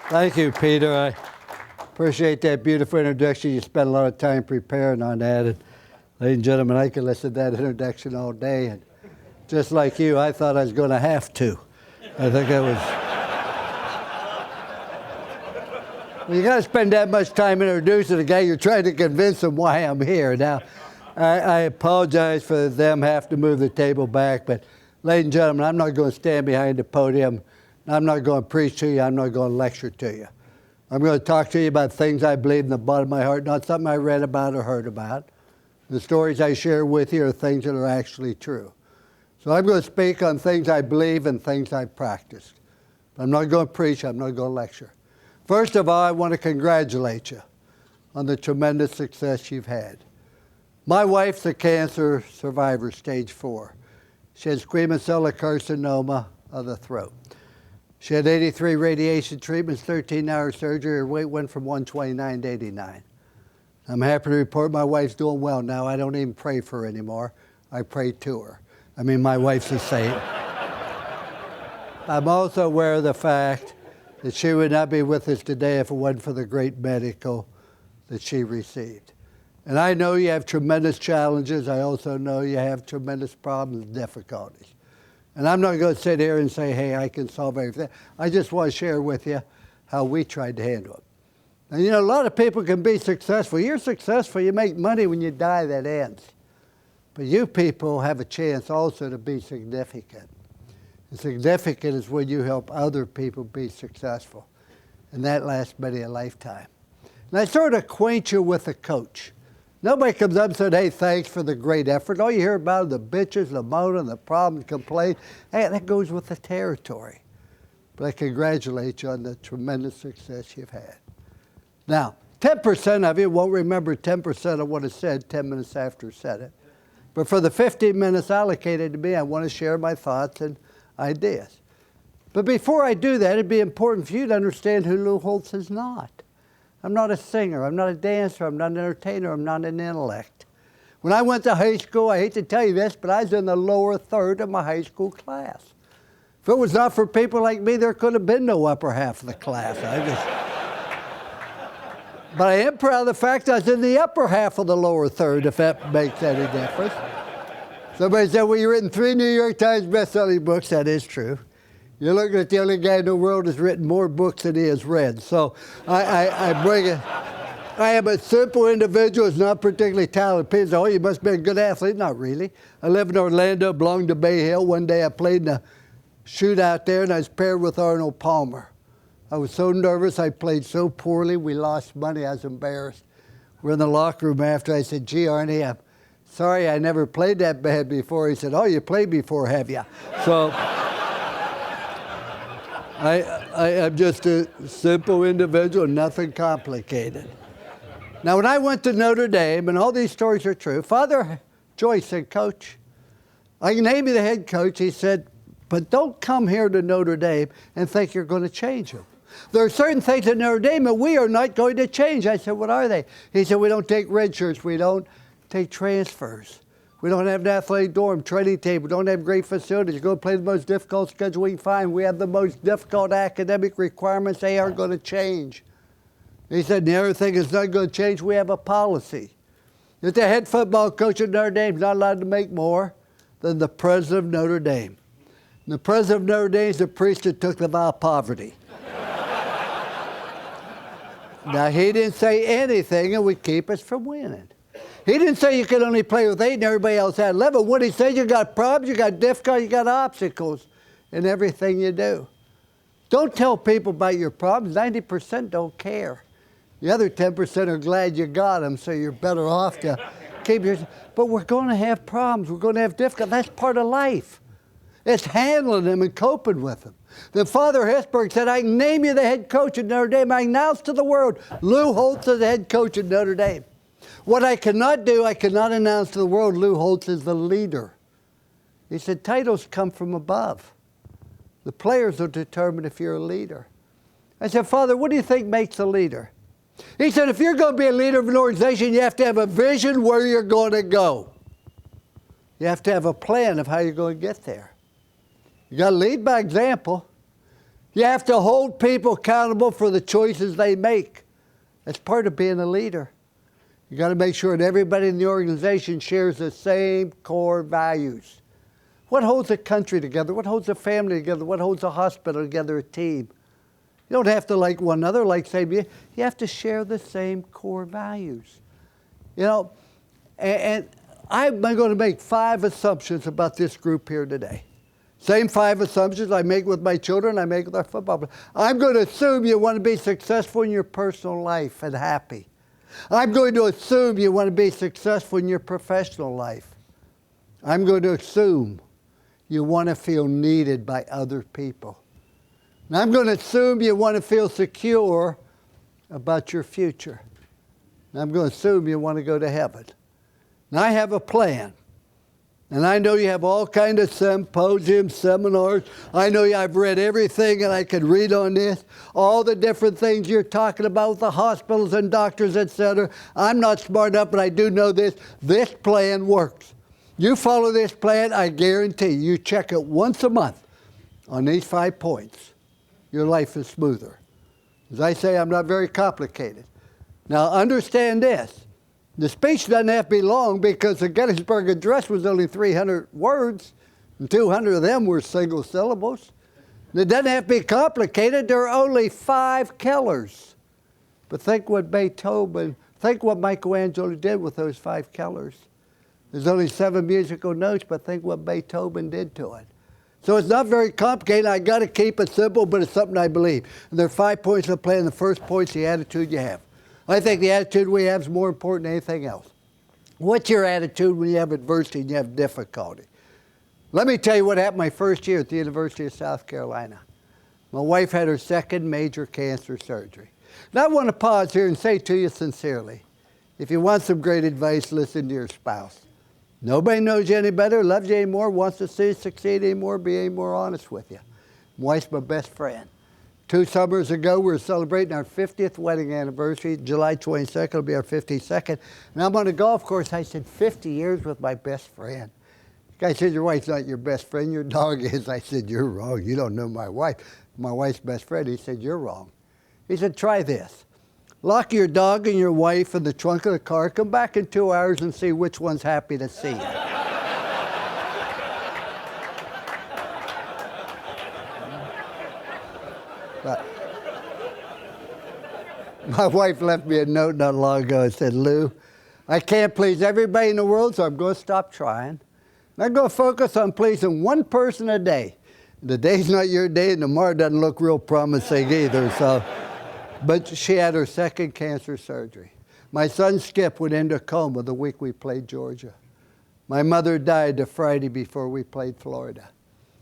Thank you, Peter. I appreciate that beautiful introduction. You spent a lot of time preparing on that. And ladies and gentlemen, I could listen to that introduction all day. And just like you, I thought I was going to have to. I think I was. Well, you got to spend that much time introducing a guy. You're trying to convince him why I'm here. Now, I apologize for them having to move the table back. But ladies and gentlemen, I'm not going to stand behind the podium. I'm not going to preach to you. I'm not going to lecture to you. I'm going to talk to you about things I believe in the bottom of my heart, not something I read about or heard about. The stories I share with you are things that are actually true. So I'm going to speak on things I believe and things I've practiced. I'm not going to preach. I'm not going to lecture. First of all, I want to congratulate you on the tremendous success you've had. My wife's a cancer survivor, stage 4. She had squamous cell carcinoma of the throat. She had 83 radiation treatments, 13-hour surgery. Her weight went from 129 to 89. I'm happy to report my wife's doing well now. I don't even pray for her anymore. I pray to her. I mean, my wife's a saint. I'm also aware of the fact that she would not be with us today if it wasn't for the great medical that she received. And I know you have tremendous challenges. I also know you have tremendous problems and difficulties. And I'm not going to sit here and say, hey, I can solve everything. I just want to share with you how we tried to handle it. And you know, a lot of people can be successful. You're successful, you make money. When you die, that ends. But you people have a chance also to be significant. And significant is when you help other people be successful. And that lasts many a lifetime. And I sort of acquaint you with a coach. Nobody comes up and says, hey, thanks for the great effort. All you hear about are the bitches, the moaning, the problems, complaints. Hey, that goes with the territory. But I congratulate you on the tremendous success you've had. Now, 10% of you won't remember 10% of what I said 10 minutes after I said it. But for the 15 minutes allocated to me, I want to share my thoughts and ideas. But before I do that, it'd be important for you to understand who Lou Holtz is not. I'm not a singer, I'm not a dancer, I'm not an entertainer, I'm not an intellect. When I went to high school, I hate to tell you this, but I was in the lower third of my high school class. If it was not for people like me, there could have been no upper half of the class. But I am proud of the fact I was in the upper half of the lower third, if that makes any difference. Somebody said, well, you've written 3 New York Times best-selling books. That is true. You're looking at the only guy in the world who's written more books than he has read. So I bring it. I am a simple individual who's not particularly talented. People say, oh, you must be a good athlete. Not really. I live in Orlando, belong to Bay Hill. One day I played in a shootout there, and I was paired with Arnold Palmer. I was so nervous. I played so poorly. We lost money. I was embarrassed. We're in the locker room after. I said, gee, Arnie, I'm sorry I never played that bad before. He said, oh, you played before, have you? So I'm just a simple individual, nothing complicated. Now, when I went to Notre Dame, and all these stories are true, Father Joyce said, Coach, I can name you the head coach. He said, but don't come here to Notre Dame and think you're going to change them. There are certain things at Notre Dame that we are not going to change. I said, what are they? He said, we don't take red shirts. We don't take transfers. We don't have an athletic dorm, training table. We don't have great facilities. You're going to play the most difficult schedule we can find. We have the most difficult academic requirements. They are going to change. He said, the other thing is not going to change. We have a policy. If the head football coach at Notre Dame is not allowed to make more than the president of Notre Dame. And the president of Notre Dame is the priest that took the vow of poverty. Now, he didn't say anything that would keep us from winning. He didn't say you could only play with 8 and everybody else had 11. What he said, you got problems, you got difficulties, you got obstacles in everything you do. Don't tell people about your problems. 90% don't care. The other 10% are glad you got them, so you're better off to keep your... But we're going to have problems. We're going to have difficulties. That's part of life. It's handling them and coping with them. Then Father Hesburgh said, I can name you the head coach at Notre Dame. I announce to the world, Lou Holtz is the head coach at Notre Dame. What I cannot do, I cannot announce to the world, Lou Holtz is the leader. He said, titles come from above. The players will determine if you're a leader. I said, Father, what do you think makes a leader? He said, if you're going to be a leader of an organization, you have to have a vision where you're going to go. You have to have a plan of how you're going to get there. You got to lead by example. You have to hold people accountable for the choices they make. That's part of being a leader. You got to make sure that everybody in the organization shares the same core values. What holds a country together? What holds a family together? What holds a hospital together, a team? You don't have to like one another, like same. You have to share the same core values. You know, and I'm going to make 5 assumptions about this group here today. Same 5 assumptions I make with my children, I make with our football players. I'm going to assume you want to be successful in your personal life and happy. I'm going to assume you want to be successful in your professional life. I'm going to assume you want to feel needed by other people. And I'm going to assume you want to feel secure about your future. And I'm going to assume you want to go to heaven. And I have a plan. And I know you have all kinds of symposiums, seminars. I know I've read everything that I could read on this. All the different things you're talking about with the hospitals and doctors, etc. I'm not smart enough, but I do know this. This plan works. You follow this plan, I guarantee you check it once a month on these 5 points. Your life is smoother. As I say, I'm not very complicated. Now understand this. The speech doesn't have to be long because the Gettysburg Address was only 300 words, and 200 of them were single syllables. It doesn't have to be complicated. There are only 5 killers. But think what Michelangelo did with those 5 killers. There's only 7 musical notes, but think what Beethoven did to it. So it's not very complicated. I got to keep it simple, but it's something I believe. And there are 5 points of the plan. The first point's the attitude you have. I think the attitude we have is more important than anything else. What's your attitude when you have adversity and you have difficulty? Let me tell you what happened my first year at the University of South Carolina. My wife had her 2nd major cancer surgery. And I want to pause here and say to you sincerely, if you want some great advice, listen to your spouse. Nobody knows you any better, loves you any more, wants to see you succeed any more, be any more honest with you. My wife's my best friend. 2 summers ago, we were celebrating our 50th wedding anniversary. July 22nd will be our 52nd. And I'm on a golf course. I said, 50 years with my best friend. The guy said, your wife's not your best friend, your dog is. I said, you're wrong. You don't know my wife. My wife's best friend. He said, you're wrong. He said, try this. Lock your dog and your wife in the trunk of the car. Come back in 2 hours and see which one's happy to see you. But my wife left me a note not long ago and said, Lou, I can't please everybody in the world, so I'm going to stop trying. And I'm going to focus on pleasing one person a day. The day's not your day, and tomorrow doesn't look real promising either. But she had her 2nd cancer surgery. My son Skip went into a coma the week we played Georgia. My mother died the Friday before we played Florida.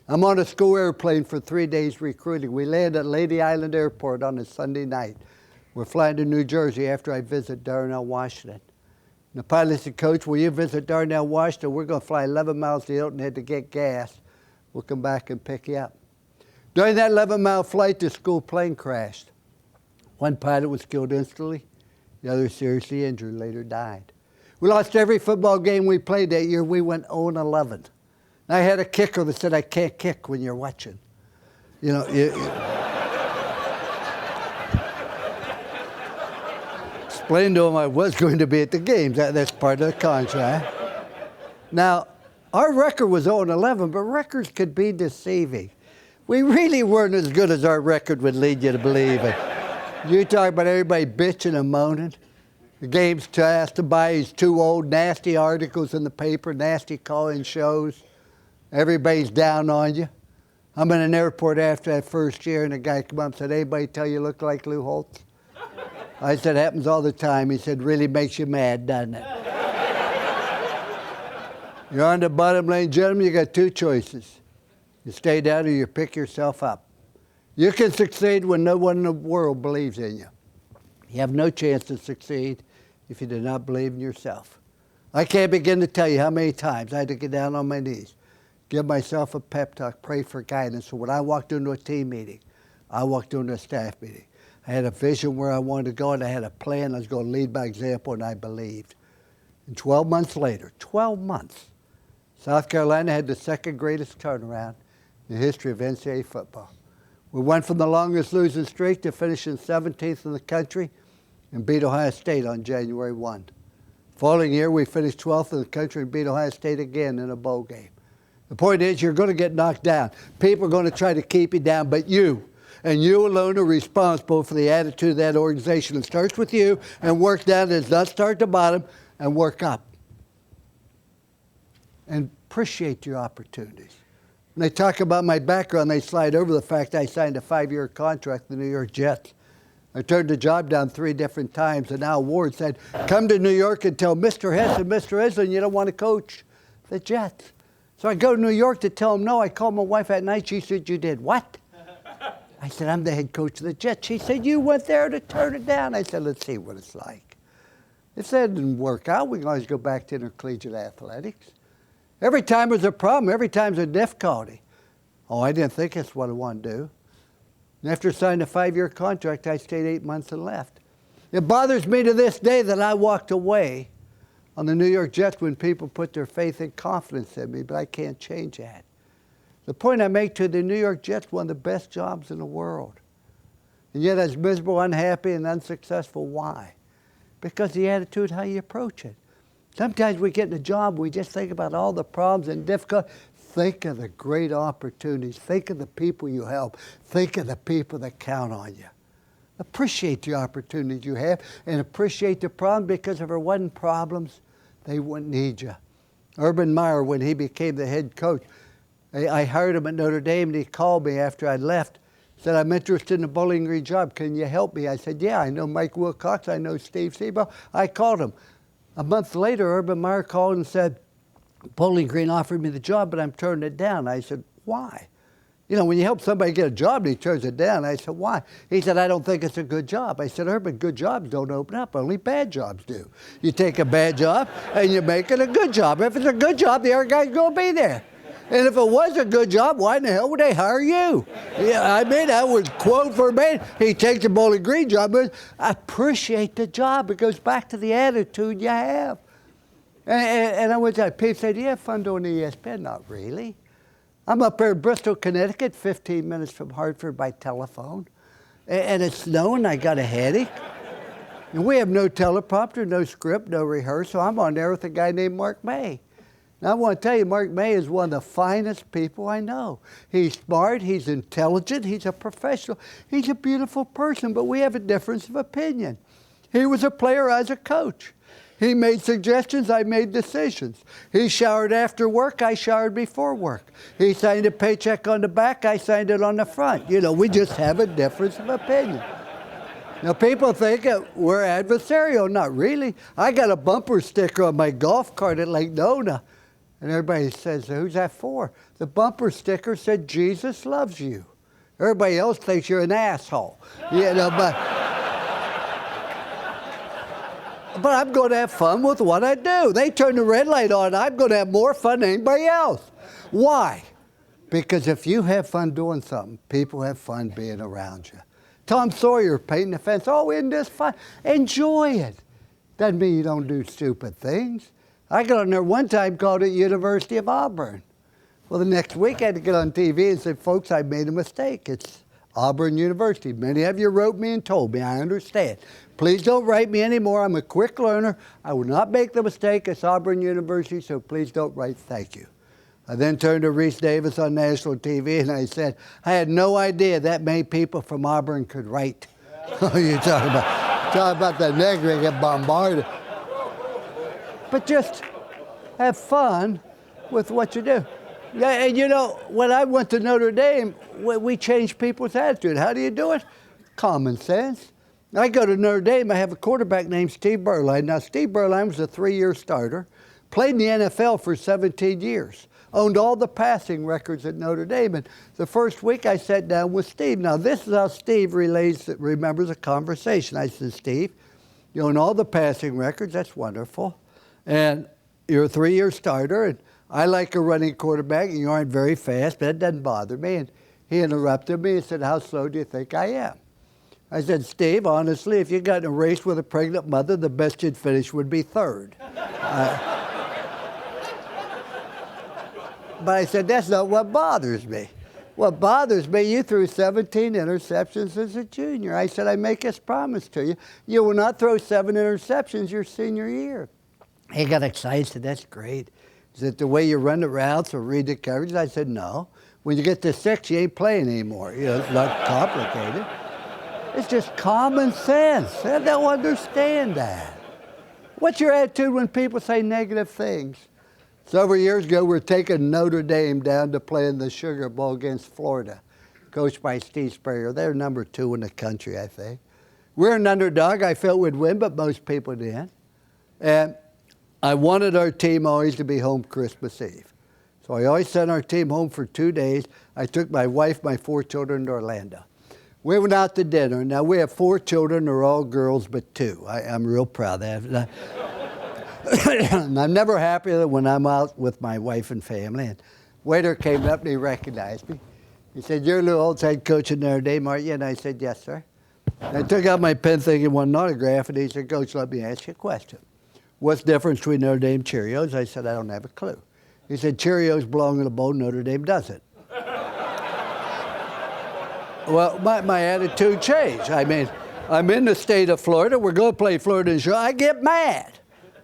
I'm on a school airplane for 3 days recruiting. We land at Lady Island Airport on a Sunday night. We're flying to New Jersey after I visit Darnell, Washington. And the pilot said, Coach, will you visit Darnell, Washington? We're going to fly 11 miles to Hilton Head to get gas. We'll come back and pick you up. During that 11-mile flight, the school plane crashed. One pilot was killed instantly. The other seriously injured, later died. We lost every football game we played that year. We went 0-11. I had a kicker that said, I can't kick when you're watching. You know, explained to him I was going to be at the games. That's part of the contract. Now, our record was 0-11, but records could be deceiving. We really weren't as good as our record would lead you to believe it. You talk about everybody bitching and moaning. The game's asked to buy these 2 old, nasty articles in the paper, nasty call-in shows. Everybody's down on you. I'm in an airport after that first year, and a guy came up and said, anybody tell you look like Lou Holtz? I said, happens all the time. He said, really makes you mad, doesn't it? You're on the bottom lane, gentlemen, you got 2 choices. You stay down or you pick yourself up. You can succeed when no one in the world believes in you. You have no chance to succeed if you do not believe in yourself. I can't begin to tell you how many times I had to get down on my knees, give myself a pep talk, pray for guidance. So when I walked into a team meeting, I walked into a staff meeting. I had a vision where I wanted to go, and I had a plan. I was going to lead by example, and I believed. And 12 months later, 12 months, South Carolina had the 2nd greatest turnaround in the history of NCAA football. We went from the longest losing streak to finishing 17th in the country and beat Ohio State on January 1. Following year, we finished 12th in the country and beat Ohio State again in a bowl game. The point is, you're going to get knocked down. People are going to try to keep you down, but you, and you alone, are responsible for the attitude of that organization. It starts with you and work down. It does not start at the bottom and work up. And appreciate your opportunities. When they talk about my background, they slide over the fact I signed a 5-year contract with the New York Jets. I turned the job down 3 different times, and now Ward said, come to New York and tell Mr. Hess and Mr. Islin you don't want to coach the Jets. So I go to New York to tell him no. I called my wife at night. She said, you did what? I said, I'm the head coach of the Jets. She said, you went there to turn it down. I said, let's see what it's like. If that didn't work out, we can always go back to intercollegiate athletics. Every time there's a problem, every time there's a difficulty. Oh, I didn't think that's what I wanted to do. And after signing a 5-year contract, I stayed 8 months and left. It bothers me to this day that I walked away on the New York Jets when people put their faith and confidence in me, but I can't change that. The point I make to the New York Jets, one of the best jobs in the world. And yet I was miserable, unhappy, and unsuccessful. Why? Because the attitude, how you approach it. Sometimes we get in a job, we just think about all the problems and difficulties. Think of the great opportunities. Think of the people you help. Think of the people that count on you. Appreciate the opportunities you have and appreciate the problems, because if there wasn't problems, they wouldn't need you. Urban Meyer, when he became the head coach, I hired him at Notre Dame, and he called me after I left. Said, I'm interested in the Bowling Green job. Can you help me? I said, yeah, I know Mike Wilcox. I know Steve Sebo. I called him. A month later, Urban Meyer called and said, Bowling Green offered me the job, but I'm turning it down. I said, why? You know, when you help somebody get a job and he turns it down, I said, why? He said, I don't think it's a good job. I said, Urban, good jobs don't open up. Only bad jobs do. You take a bad job and you make it a good job. If it's a good job, the other guy's going to be there. And if it was a good job, why in the hell would they hire you? Yeah, I mean, I would quote verbatim. He takes the Bowling Green job, but appreciate the job. It goes back to the attitude you have. And I was like, people said, do you have fun doing ESPN? Not really. I'm up there in Bristol, Connecticut, 15 minutes from Hartford by telephone. And it's snowing, I got a headache. And we have no teleprompter, no script, no rehearsal. I'm on there with a guy named Mark May. Now, I want to tell you, Mark May is one of the finest people I know. He's smart, he's intelligent, he's a professional, he's a beautiful person, but we have a difference of opinion. He was a player, I was a coach. He made suggestions, I made decisions. He showered after work, I showered before work. He signed a paycheck on the back, I signed it on the front. You know, we just have a difference of opinion. Now, people think we're adversarial. Not really. I got a bumper sticker on my golf cart at Lake Nona. And everybody says, who's that for? The bumper sticker said, Jesus loves you. Everybody else thinks you're an asshole. You know, but I'm going to have fun with what I do. They turn the red light on, I'm going to have more fun than anybody else. Why? Because if you have fun doing something, people have fun being around you. Tom Sawyer painting the fence, oh, isn't this fun? Enjoy it. Doesn't mean you don't do stupid things. I got on there one time, called it University of Auburn. Well, the next week I had to get on TV and say, folks, I made a mistake. It's Auburn University. Many of you wrote me and told me, I understand. Please don't write me anymore. I'm a quick learner. I will not make the mistake. It's Auburn University, so please don't write thank you. I then turned to Reese Davis on national TV and I said, I had no idea that many people from Auburn could write. You're talking about the negative, get bombarded. But just have fun with what you do. Yeah, and you know, when I went to Notre Dame, we changed people's attitude. How do you do it? Common sense. I go to Notre Dame, I have a quarterback named Steve Berline. Now, Steve Berline was a 3-year starter, played in the NFL for 17 years, owned all the passing records at Notre Dame. And the first week I sat down with Steve. Now, this is how Steve remembers a conversation. I said, Steve, you own all the passing records. That's wonderful. And you're a 3-year starter, and I like a running quarterback, and you aren't very fast, but it doesn't bother me. And he interrupted me and said, how slow do you think I am? I said, Steve, honestly, if you got in a race with a pregnant mother, the best you'd finish would be 3rd. But I said, that's not what bothers me. What bothers me, you threw 17 interceptions as a junior. I said, I make this promise to you. You will not throw 7 interceptions your senior year. He got excited, said, that's great. Is it the way you run the routes or read the coverage? I said, no. When you get to 6, you ain't playing anymore. You know, it's not complicated. It's just common sense. I don't understand that. What's your attitude when people say negative things? Several years ago, we were taking Notre Dame down to play in the Sugar Bowl against Florida, coached by Steve Spurrier. They're number 2 in the country, I think. We're an underdog. I felt we'd win, but most people didn't. And I wanted our team always to be home Christmas Eve. So I always sent our team home for 2 days. I took my wife, my 4 children to Orlando. We went out to dinner. Now, we have 4 children. They're all girls but 2. I'm real proud of that. And I'm never happier than when I'm out with my wife and family. And waiter came up and he recognized me. He said, you're Lou Holtz, head coach of Notre Dame, aren't you? And I said, yes, sir. And I took out my pen thinking one autograph, and he said, Coach, let me ask you a question. What's the difference between Notre Dame Cheerios? I said, I don't have a clue. He said, Cheerios belong in a bowl, Notre Dame doesn't. Well, my attitude changed. I mean, I'm in the state of Florida. We're going to play Florida show. I get mad.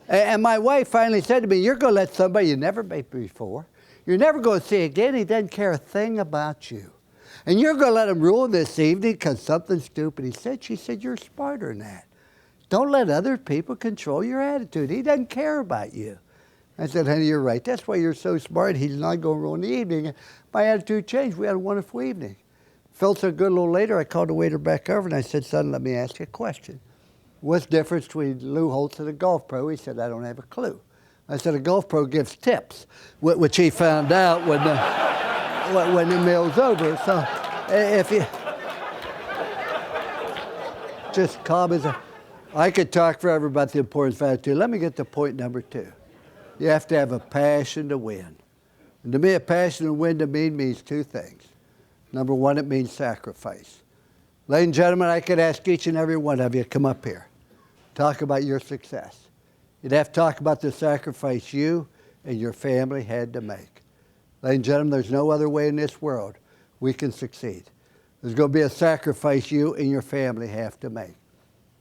And my wife finally said to me, you're going to let somebody you never met before, you're never going to see again, he doesn't care a thing about you. And you're going to let him rule this evening because something stupid he said. She said, you're smarter than that. Don't let other people control your attitude. He doesn't care about you. I said, honey, you're right. That's why you're so smart. He's not going to ruin the evening. My attitude changed. We had a wonderful evening. Felt so good a little later, I called the waiter back over and I said, son, let me ask you a question. What's the difference between Lou Holtz and a golf pro? He said, I don't have a clue. I said, a golf pro gives tips, which he found out when the meal's over. So if you just calm as I could talk forever about the importance of attitude. Let me get to point number 2. You have to have a passion to win. And to me, a passion to win to me means 2 things. Number 1, it means sacrifice. Ladies and gentlemen, I could ask each and every one of you to come up here. Talk about your success. You'd have to talk about the sacrifice you and your family had to make. Ladies and gentlemen, there's no other way in this world we can succeed. There's going to be a sacrifice you and your family have to make.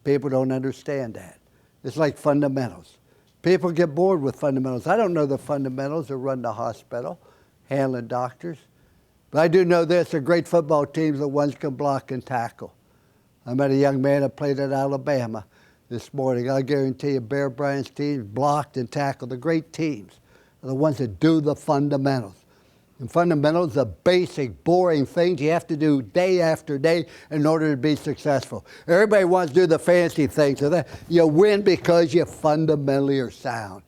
People don't understand that. It's like fundamentals. People get bored with fundamentals. I don't know the fundamentals that run the hospital, handling doctors. But I do know this, a great football team's the ones can block and tackle. I met a young man that played at Alabama this morning. I guarantee you Bear Bryant's teams blocked and tackled. The great teams are the ones that do the fundamentals. And fundamentals are basic, boring things you have to do day after day in order to be successful. Everybody wants to do the fancy things. So that you win because you fundamentally are sound.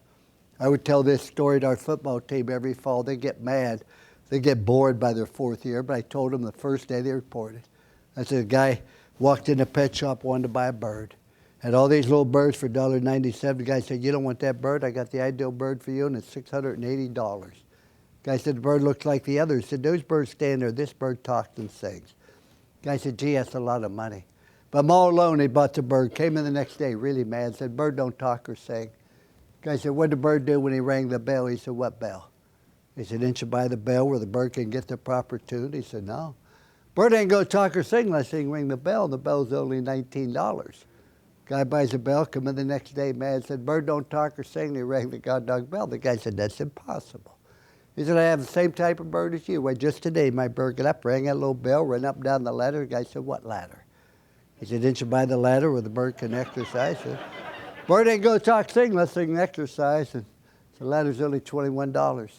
I would tell this story to our football team every fall. They get mad. They get bored by their 4th year, but I told them the first day they reported. I said, a guy walked in a pet shop, wanted to buy a bird. Had all these little birds for $1.97. The guy said, you don't want that bird? I got the ideal bird for you, and it's $680. The guy said, the bird looks like the others. He said, those birds stand there. This bird talks and sings. The guy said, gee, that's a lot of money. But I'm all alone. He bought the bird. Came in the next day really mad. Said, bird don't talk or sing. The guy said, what did the bird do when he rang the bell? He said, what bell? He said, didn't you buy the bell where the bird can get the proper tune? He said, no. Bird ain't going to talk or sing unless he can ring the bell, and the bell's only $19. Guy buys a bell, come in the next day mad, said, bird don't talk or sing, and he rang the goddamn bell. The guy said, that's impossible. He said, I have the same type of bird as you. Well, just today, my bird got up, rang that little bell, ran up and down the ladder. The guy said, what ladder? He said, didn't you buy the ladder where the bird can exercise? He said, bird ain't going to talk, sing unless they can exercise, and the ladder's only $21.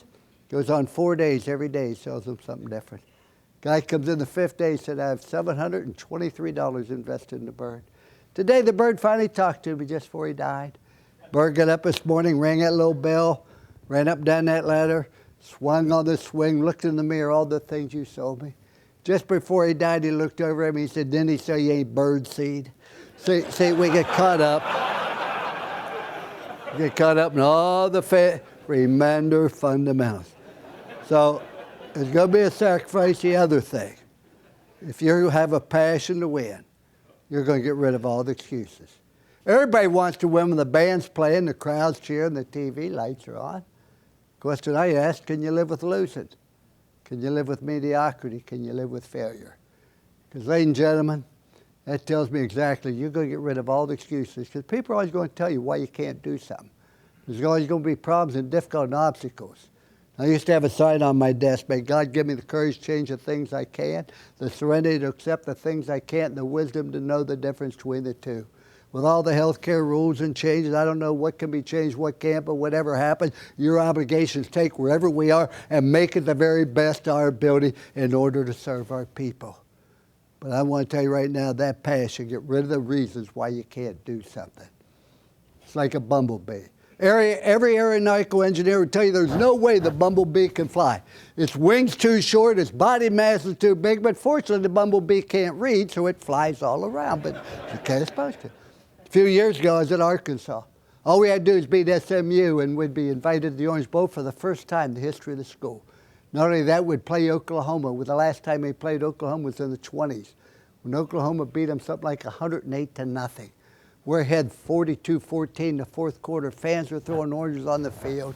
Goes on 4 days, every day he sells them something different. Guy comes in the 5th day, said, I have $723 invested in the bird. Today the bird finally talked to me just before he died. Bird got up this morning, rang that little bell, ran up and down that ladder, swung on the swing, looked in the mirror, all the things you sold me. Just before he died, he looked over at me, he said, didn't he say you ain't bird seed? See, we get caught up. Get caught up in all the remember fundamentals. So there's going to be a sacrifice. The other thing, if you have a passion to win, you're going to get rid of all the excuses. Everybody wants to win when the band's playing, the crowd's cheering, the TV lights are on. Question I asked, can you live with losing? Can you live with mediocrity? Can you live with failure? Because, ladies and gentlemen, that tells me exactly you're going to get rid of all the excuses, because people are always going to tell you why you can't do something. There's always going to be problems and difficulties and obstacles. I used to have a sign on my desk, may God give me the courage to change the things I can, the serenity to accept the things I can't, and the wisdom to know the difference between the two. With all the healthcare rules and changes, I don't know what can be changed, what can't, but whatever happens, your obligations take wherever we are and make it the very best of our ability in order to serve our people. But I want to tell you right now, that passion, get rid of the reasons why you can't do something. It's like a bumblebee. Every aeronautical engineer would tell you there's no way the bumblebee can fly. Its wings too short, its body mass is too big, but fortunately the bumblebee can't read, so it flies all around, but okay, it's supposed to. A few years ago, I was in Arkansas. All we had to do is beat SMU, and we'd be invited to the Orange Bowl for the first time in the history of the school. Not only that, we'd play Oklahoma. The last time we played Oklahoma was in the 20s, when Oklahoma beat them something like 108-0. We're ahead 42-14 in the fourth quarter. Fans are throwing oranges on the field.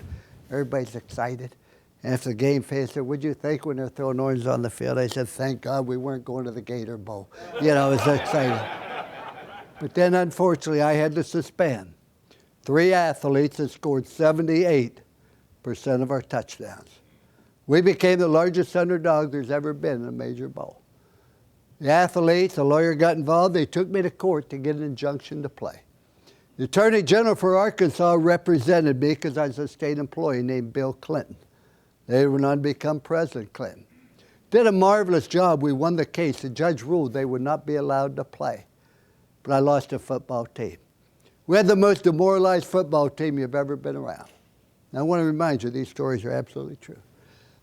Everybody's excited. After the game, fans said, what'd you think when they're throwing oranges on the field? I said, thank God we weren't going to the Gator Bowl. You know, it was exciting. But then, unfortunately, I had to suspend 3 athletes that scored 78% of our touchdowns. We became the largest underdog there's ever been in a major bowl. The athletes, the lawyer got involved. They took me to court to get an injunction to play. The Attorney General for Arkansas represented me because I was a state employee named Bill Clinton. They went on to become President Clinton. Did a marvelous job. We won the case. The judge ruled they would not be allowed to play. But I lost a football team. We had the most demoralized football team you've ever been around. Now, I want to remind you, these stories are absolutely true.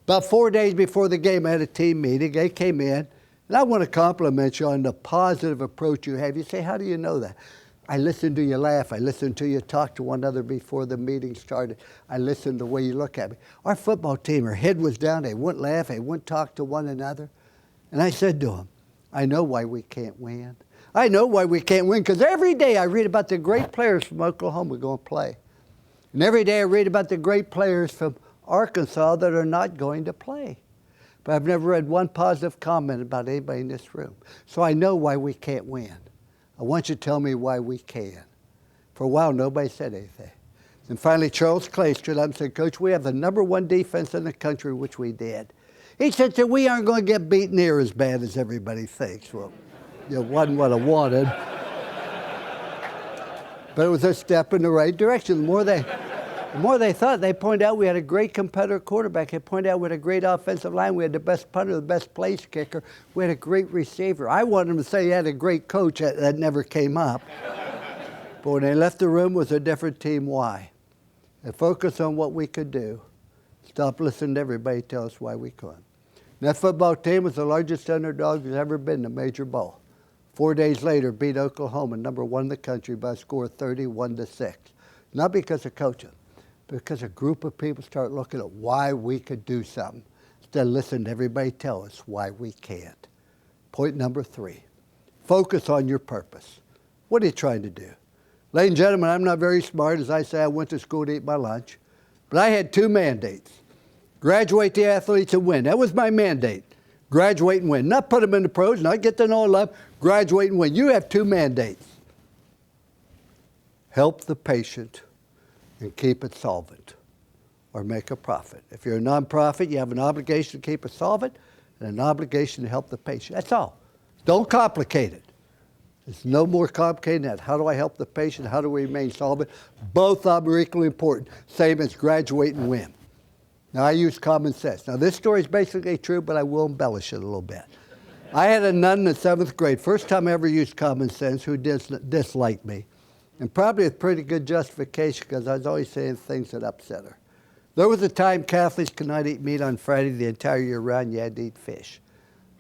About 4 days before the game, I had a team meeting. They came in, and I want to compliment you on the positive approach you have. You say, how do you know that? I listened to you laugh. I listened to you talk to one another before the meeting started. I listened to the way you look at me. Our football team, our head was down. They wouldn't laugh. They wouldn't talk to one another. And I said to them, I know why we can't win. I know why we can't win, because every day I read about the great players from Oklahoma going to play. And every day I read about the great players from Arkansas that are not going to play. But I've never read one positive comment about anybody in this room. So I know why we can't win. I want you to tell me why we can. For a while, nobody said anything. And finally, Charles Clay stood up and said, Coach, we have the #1 defense in the country, which we did. He said, we aren't going to get beat near as bad as everybody thinks. Well, it wasn't what I wanted. But it was a step in the right direction. The more they thought, they pointed out we had a great competitor quarterback. They pointed out we had a great offensive line. We had the best punter, the best place kicker. We had a great receiver. I wanted them to say he had a great coach. That never came up. But when they left the room, it was a different team. Why? They focused on what we could do. Stop listening to everybody tell us why we couldn't. That football team was the largest underdog there's ever been in a major bowl. 4 days later, beat Oklahoma, #1 in the country, by a score of 31-6. Not because of coaching, but because a group of people start looking at why we could do something, instead of listening to everybody tell us why we can't. Point number 3, focus on your purpose. What are you trying to do? Ladies and gentlemen, I'm not very smart. As I say, I went to school to eat my lunch. But I had 2 mandates. Graduate the athletes and win. That was my mandate. Graduate and win. Not put them in the pros, not get to know and love. Graduate and win. You have 2 mandates. Help the patient and keep it solvent, or make a profit. If you're a nonprofit, you have an obligation to keep it solvent and an obligation to help the patient. That's all. Don't complicate it. It's no more complicated than that. How do I help the patient? How do we remain solvent? Both of them are equally important. Same as graduate and win. Now, I use common sense. Now, this story is basically true, but I will embellish it a little bit. I had a nun in the 7th grade, first time I ever used common sense, who disliked me. And probably with pretty good justification, because I was always saying things that upset her. There was a time Catholics could not eat meat on Friday the entire year round. You had to eat fish.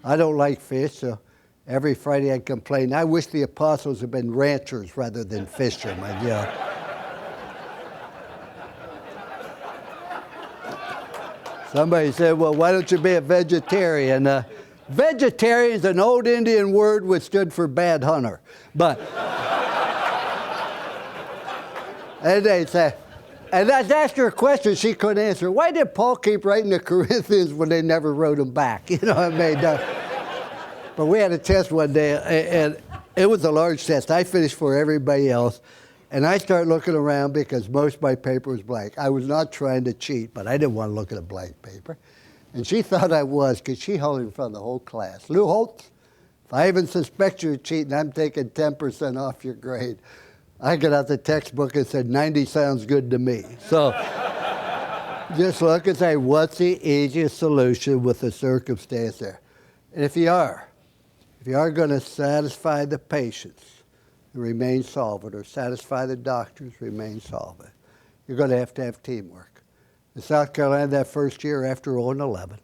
I don't like fish, so every Friday I'd complain. I wish the apostles had been ranchers rather than fishermen, you know. Somebody said, well, why don't you be a vegetarian? Vegetarian is an old Indian word which stood for bad hunter. But and they say, And I asked her a question she couldn't answer. Why did Paul keep writing the Corinthians when they never wrote them back? You know what I mean? But we had a test one day, and it was a large test. I finished for everybody else, and I started looking around because most of my paper was blank. I was not trying to cheat, but I didn't want to look at a blank paper. And she thought I was, because she held it in front of the whole class. Lou Holtz, if I even suspect you're cheating, I'm taking 10% off your grade. I got out the textbook and said, 90 sounds good to me. So just look and say, what's the easiest solution with the circumstance there? And if you are going to satisfy the patients, remain solvent, or satisfy the doctors, remain solvent, you're going to have teamwork. In South Carolina, that first year after 0-11,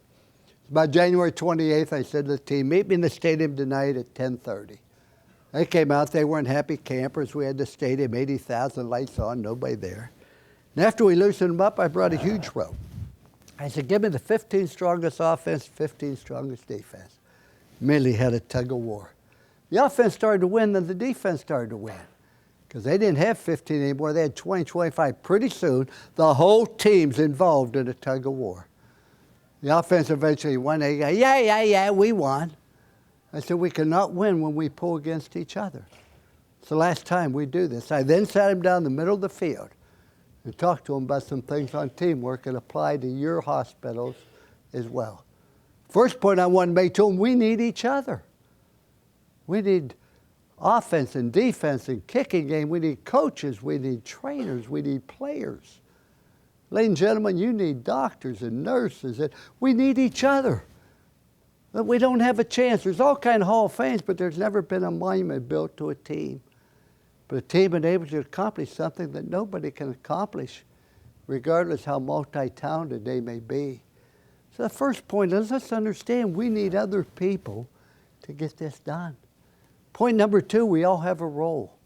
about January 28th, I said to the team, meet me in the stadium tonight at 10:30. They came out, they weren't happy campers. We had the stadium, 80,000 lights on, nobody there. And after we loosened them up, I brought a huge rope. I said, give me the 15 strongest offense, 15 strongest defense. Immediately had a tug of war. The offense started to win, then the defense started to win. Because they didn't have 15 anymore, they had 20, 25. Pretty soon, the whole team's involved in a tug of war. The offense eventually won. They go, yeah, we won. I said, we cannot win when we pull against each other. It's the last time we do this. I then sat him down in the middle of the field and talked to him about some things on teamwork and applied to your hospitals as well. First point I want to make to him, we need each other. We need offense and defense and kicking game. We need coaches. We need trainers. We need players. Ladies and gentlemen, you need doctors and nurses. And we need each other. But we don't have a chance. There's all kind of Hall of Fames, but there's never been a monument built to a team. But a team enables you to accomplish something that nobody can accomplish, regardless how multi-talented they may be. So the first point is, let's understand we need other people to get this done. Point number 2, we all have a role.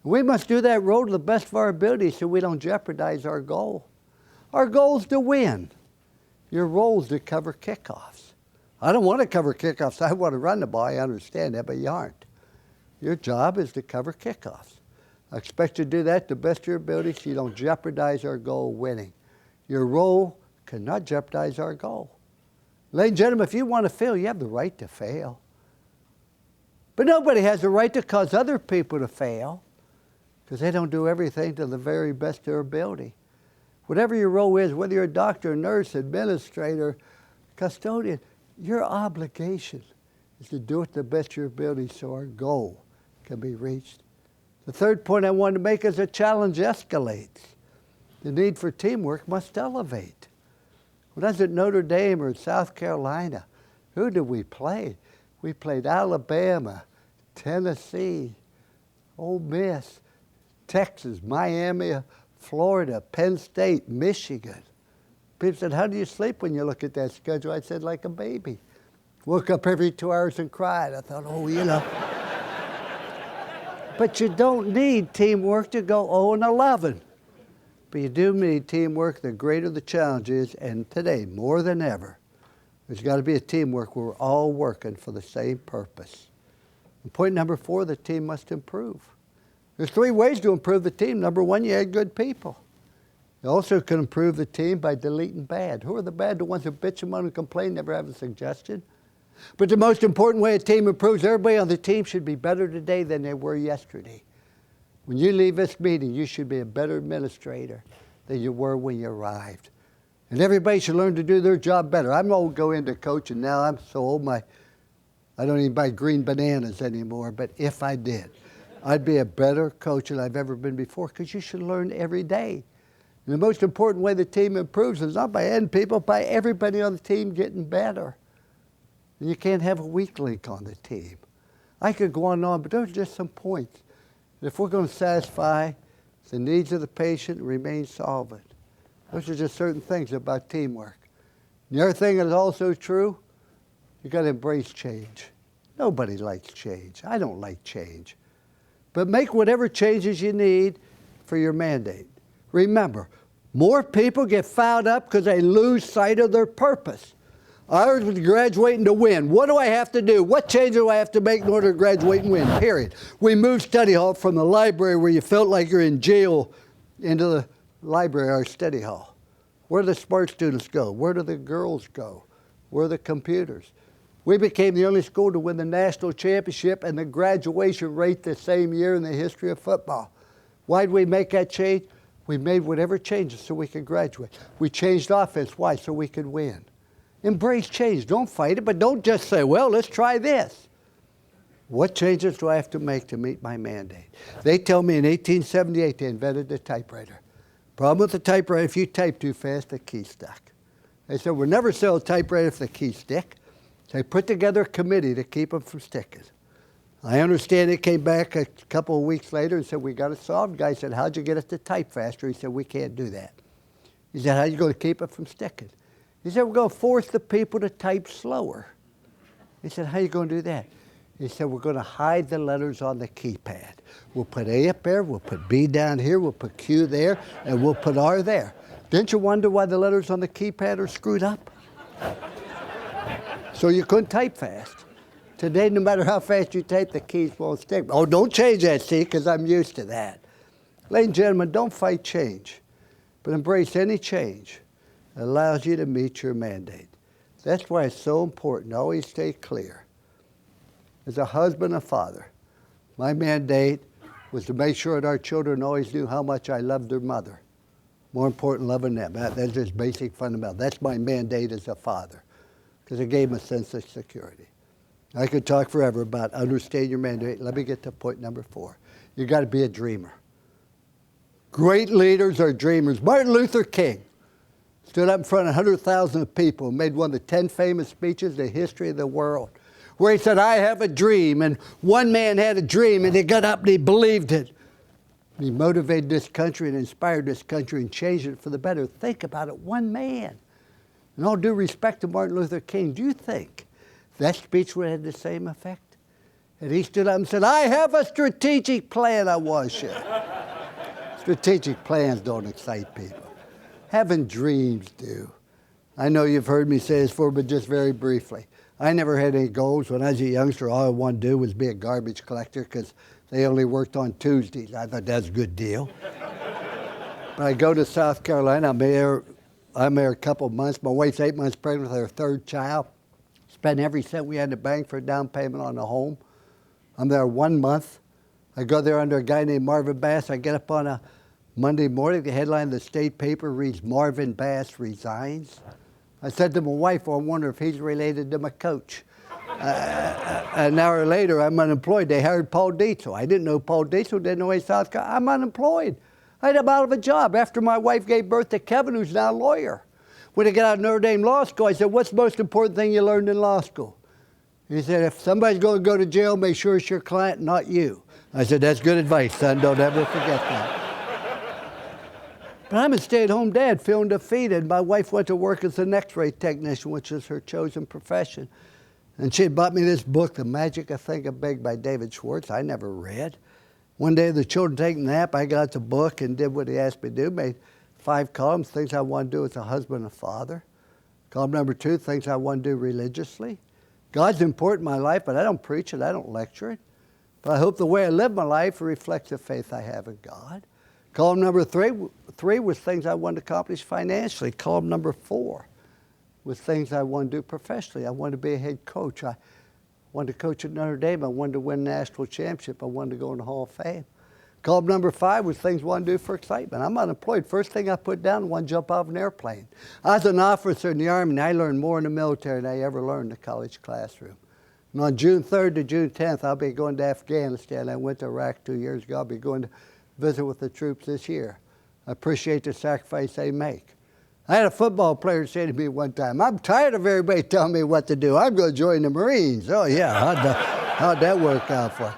We must do that role to the best of our ability so we don't jeopardize our goal. Our goal is to win. Your role is to cover kickoffs. I don't want to cover kickoffs. I want to run the ball. I understand that, but you aren't. Your job is to cover kickoffs. I expect you to do that to the best of your ability so you don't jeopardize our goal of winning. Your role cannot jeopardize our goal. Ladies and gentlemen, if you want to fail, you have the right to fail. But nobody has the right to cause other people to fail because they don't do everything to the very best of their ability. Whatever your role is, whether you're a doctor, nurse, administrator, custodian, your obligation is to do it to the best of your ability so our goal can be reached. The third point I wanted to make is a challenge escalates. The need for teamwork must elevate. When I was at Notre Dame or at South Carolina, who did we play? We played Alabama, Tennessee, Ole Miss, Texas, Miami, Florida, Penn State, Michigan. People said, how do you sleep when you look at that schedule? I said, like a baby. Woke up every 2 hours and cried. I thought, oh, you know. But you don't need teamwork to go 0-11. But you do need teamwork the greater the challenge is, and today, more than ever, there's got to be a teamwork where we're all working for the same purpose. And point number 4, the team must improve. There's 3 ways to improve the team. Number 1, you add good people. You also can improve the team by deleting bad. Who are the bad? The ones who bitch and moan and complain, never have a suggestion. But the most important way a team improves, everybody on the team should be better today than they were yesterday. When you leave this meeting, you should be a better administrator than you were when you arrived. And everybody should learn to do their job better. I'm old go into coaching now. I'm so old, I don't even buy green bananas anymore. But if I did, I'd be a better coach than I've ever been before because you should learn every day. And the most important way the team improves is not by adding people, by everybody on the team getting better. And you can't have a weak link on the team. I could go on and on, but those are just some points. And if we're going to satisfy the needs of the patient and remain solvent, those are just certain things about teamwork. And the other thing that is also true, you got to embrace change. Nobody likes change. I don't like change. But make whatever changes you need for your mandate. Remember, more people get fouled up because they lose sight of their purpose. Ours was graduating to win. What do I have to do? What change do I have to make in order to graduate and win? Period. We moved study hall from the library where you felt like you're in jail into the library, our study hall. Where do the smart students go? Where do the girls go? Where are the computers? We became the only school to win the national championship and the graduation rate the same year in the history of football. Why did we make that change? We made whatever changes so we could graduate. We changed offense. Why? So we could win. Embrace change. Don't fight it, but don't just say, well, let's try this. What changes do I have to make to meet my mandate? They tell me in 1878 they invented the typewriter. Problem with the typewriter, if you type too fast, the key stuck. They said, we'll never sell a typewriter if the keys stick. They put together a committee to keep them from sticking. I understand it came back a couple of weeks later and said, we got it solved. The guy said, how'd you get it to type faster? He said, we can't do that. He said, how are you going to keep it from sticking? He said, we're going to force the people to type slower. He said, how are you going to do that? He said, we're going to hide the letters on the keypad. We'll put A up there, we'll put B down here, we'll put Q there, and we'll put R there. Didn't you wonder why the letters on the keypad are screwed up? So you couldn't type fast. Today, no matter how fast you type, the keys won't stick. Oh, don't change that, see, because I'm used to that. Ladies and gentlemen, don't fight change, but embrace any change that allows you to meet your mandate. That's why it's so important to always stay clear. As a husband and father, my mandate was to make sure that our children always knew how much I loved their mother. More important, loving them. That's just basic fundamental. That's my mandate as a father, because it gave them a sense of security. I could talk forever about understanding your mandate. Let me get to point number 4. You got to be a dreamer. Great leaders are dreamers. Martin Luther King stood up in front of 100,000 people and made one of the 10 famous speeches in the history of the world, where he said, I have a dream. And one man had a dream, and he got up and he believed it. And he motivated this country and inspired this country and changed it for the better. Think about it, one man. In all due respect to Martin Luther King, do you think that speech would have had the same effect? And he stood up and said, I have a strategic plan, I was sure. Strategic plans don't excite people. Having dreams do. I know you've heard me say this before, but just very briefly. I never had any goals. When I was a youngster, all I wanted to do was be a garbage collector because they only worked on Tuesdays. I thought that's a good deal. But I go to South Carolina. I'm there a couple of months. My wife's 8 months pregnant with her third child. Spent every cent we had in the bank for a down payment on the home. I'm there 1 month. I go there under a guy named Marvin Bass. I get up on a Monday morning. The headline of the state paper reads, Marvin Bass resigns. I said to my wife, I wonder if he's related to my coach. An hour later, I'm unemployed. They hired Paul Dietzel. I didn't know Paul Dietzel, didn't know he's South Carolina. I'm unemployed. I'm out of a job after my wife gave birth to Kevin, who's now a lawyer. When I got out of Notre Dame Law School, I said, what's the most important thing you learned in law school? He said, if somebody's going to go to jail, make sure it's your client, not you. I said, that's good advice, son. Don't ever forget that. But I'm a stay-at-home dad, feeling defeated. My wife went to work as an X-ray technician, which is her chosen profession. And she had bought me this book, The Magic of Thinking Big by David Schwartz. I never read. One day, the children taking a nap, I got the book and did what he asked me to do, made 5 columns, things I want to do as a husband and father. Column number 2, things I want to do religiously. God's important in my life, but I don't preach it, I don't lecture it. But I hope the way I live my life reflects the faith I have in God. Column number 3 was things I wanted to accomplish financially. Column number 4 was things I wanted to do professionally. I wanted to be a head coach. I wanted to coach at Notre Dame. I wanted to win a national championship. I wanted to go in the Hall of Fame. Column number 5 was things I wanted to do for excitement. I'm unemployed. First thing I put down, I wanted to jump off an airplane. I was an officer in the Army, and I learned more in the military than I ever learned in the college classroom. And on June 3rd to June 10th, I'll be going to Afghanistan. I went to Iraq 2 years ago. I'll be going to visit with the troops this year. I appreciate the sacrifice they make. I had a football player say to me one time, I'm tired of everybody telling me what to do. I'm going to join the Marines. Oh, yeah, how'd that work out for you?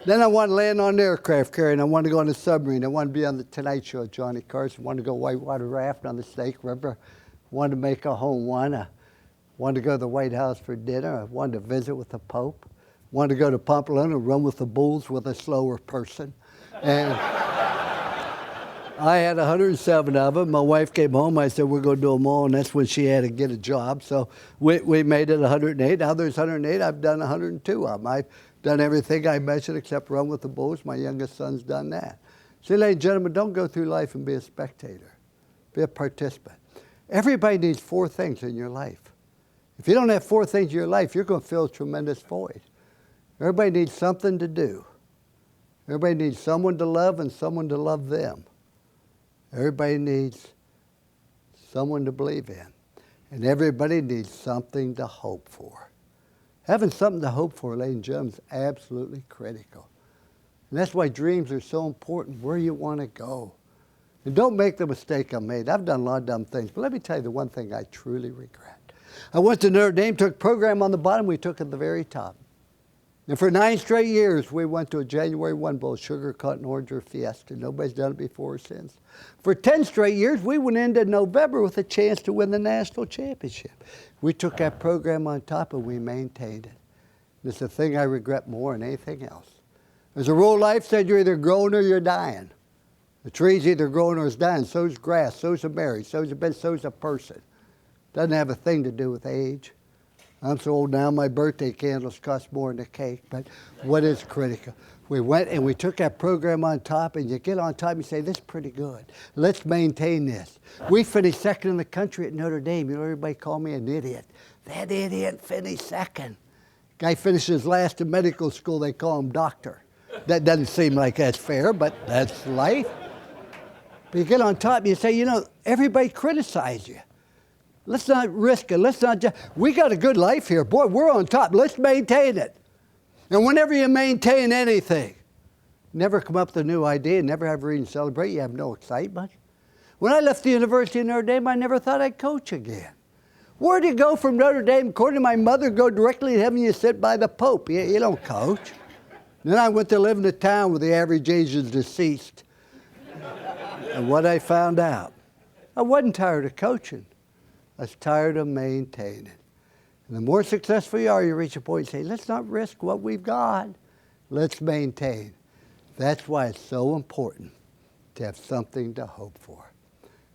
Then I wanted to land on an aircraft carrier, and I wanted to go on a submarine. I wanted to be on the Tonight Show with Johnny Carson. I wanted to go whitewater rafting on the Snake River. I wanted to make a home run. I wanted to go to the White House for dinner. I wanted to visit with the Pope. I wanted to go to Pamplona and run with the bulls with a slower person. And I had 107 of them. My wife came home. I said, we're going to do them all, and that's when she had to get a job. So we made it 108. Now there's 108. I've done 102 of them. I've done everything I mentioned except run with the bulls. My youngest son's done that. See, ladies and gentlemen, don't go through life and be a spectator. Be a participant. Everybody needs 4 things in your life. If you don't have 4 things in your life, you're going to feel a tremendous void. Everybody needs something to do. Everybody needs someone to love and someone to love them. Everybody needs someone to believe in. And everybody needs something to hope for. Having something to hope for, ladies and gentlemen, is absolutely critical. And that's why dreams are so important, where you want to go. And don't make the mistake I made. I've done a lot of dumb things, but let me tell you the one thing I truly regret. I went to Notre Dame, took a program on the bottom, we took at the very top. And for 9 straight years, we went to a January 1 bowl, sugar, cotton, orange, or fiesta. Nobody's done it before or since. For 10 straight years, we went into November with a chance to win the national championship. We took that program on top and we maintained it. And it's the thing I regret more than anything else. There's a rule life said you're either growing or you're dying. The tree's either growing or it's dying. So's grass, so's a berry, so's a bed, so's a person. Doesn't have a thing to do with age. I'm so old now, my birthday candles cost more than a cake, but what is critical? We went and we took that program on top, and you get on top and you say, this is pretty good. Let's maintain this. We finished second in the country at Notre Dame. You know, everybody called me an idiot. That idiot finished second. Guy finishes last in medical school, they call him doctor. That doesn't seem like that's fair, but that's life. But you get on top and you say, you know, everybody criticizes you. Let's not risk it. Let's not just, we got a good life here. Boy, we're on top. Let's maintain it. And whenever you maintain anything, never come up with a new idea, never have a reason to celebrate, you have no excitement. When I left the University of Notre Dame, I never thought I'd coach again. Where do you go from Notre Dame? According to my mother, go directly to heaven, you sit by the Pope. You don't coach. Then I went to live in a town where the average age is deceased. And what I found out, I wasn't tired of coaching. I was tired of maintaining. And the more successful you are, you reach a point and say, let's not risk what we've got. Let's maintain. That's why it's so important to have something to hope for.